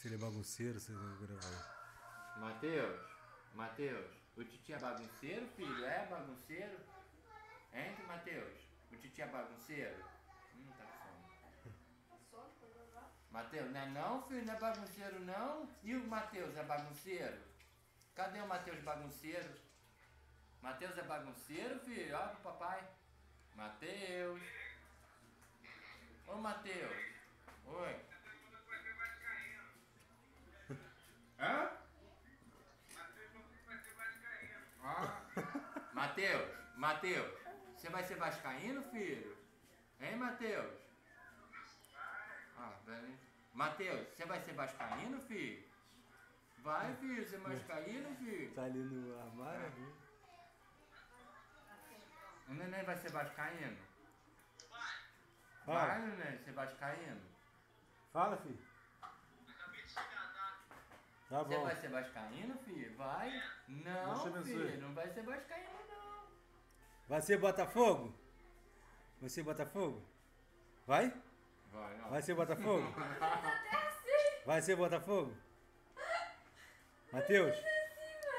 Se ele é bagunceiro, você não gravar. Matheus, o titi é bagunceiro, filho? É bagunceiro? Hein, Matheus? O titi é bagunceiro? Tá com sono. Matheus, não é não, filho? Não é bagunceiro, não? E o Matheus é bagunceiro? Cadê o Matheus bagunceiro? Matheus é bagunceiro, filho? Olha pro papai. Matheus. Ô, Matheus. Oi. Hã? Matheus, você vai ser vascaíno, filho? Hein, Matheus? Matheus, você vai ser vascaíno, filho? Vai, filho, ser vascaíno, filho? Tá ali no armário, né? O neném vai ser vascaíno? Fala. Vai, neném, ser vascaíno? Fala, filho. Tá Você bom. vai ser vascaíno, filho? Vai? Não, filho, não vai ser vascaíno, não. Vai ser Botafogo? Vai ser Botafogo? Vai? Vai, não. Vai ser Botafogo? Vai ser Botafogo? Matheus?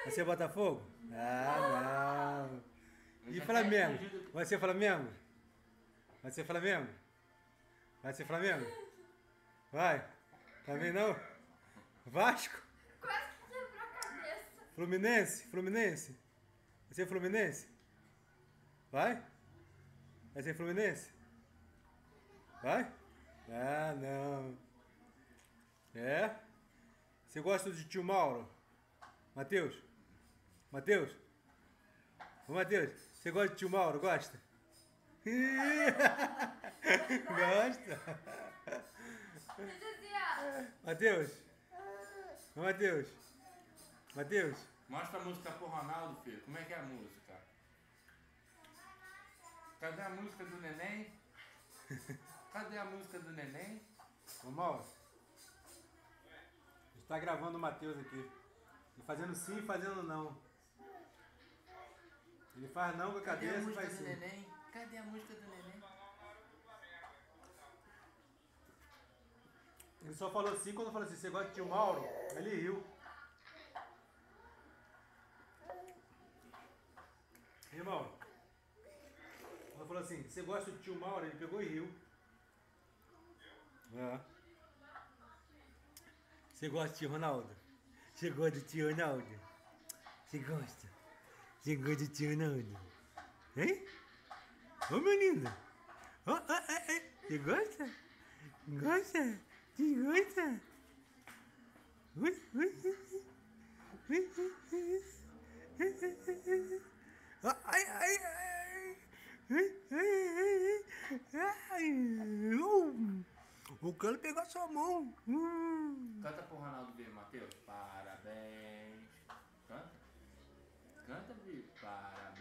Vai ser Botafogo? Ah, não. E Flamengo? Vai ser Flamengo? Vai ser Flamengo? Vai ser Flamengo? Vai? Também não? Vasco? Quase que quebrou a cabeça. Fluminense? Fluminense? Vai ser Fluminense? Vai? Vai ser Fluminense? Vai? Ah, não. É? Você gosta do tio Mauro? Matheus? Matheus? Ô, Matheus, você gosta do tio Mauro? Gosta? Gosta? Matheus? Ô, Matheus? Matheus? Mostra a música pro Ronaldo, filho. Como é que é a música? Cadê a música do neném? Cadê a música do neném? Ô, Mauro? A gente tá gravando o Matheus aqui. Ele fazendo sim e fazendo não. Ele faz não com a Cadê a cabeça e música faz do sim. neném? Cadê a música do neném? Ele só falou assim quando eu falei assim, você gosta de tio Mauro? Ele riu. Irmão, quando falou assim, você gosta do tio Mauro? Ele pegou e riu. É. Você gosta de tio Ronaldo? Você gosta do tio Ronaldo? Você gosta? Você gosta do tio Ronaldo? Hein? Ô, menino! Você gosta? Gosta? Você gosta? Ai, ai, ai. O cano pegou a sua mão. Canta pro Ronaldo ver, Matheus. Parabéns. Canta. Canta, Vitor. Parabéns.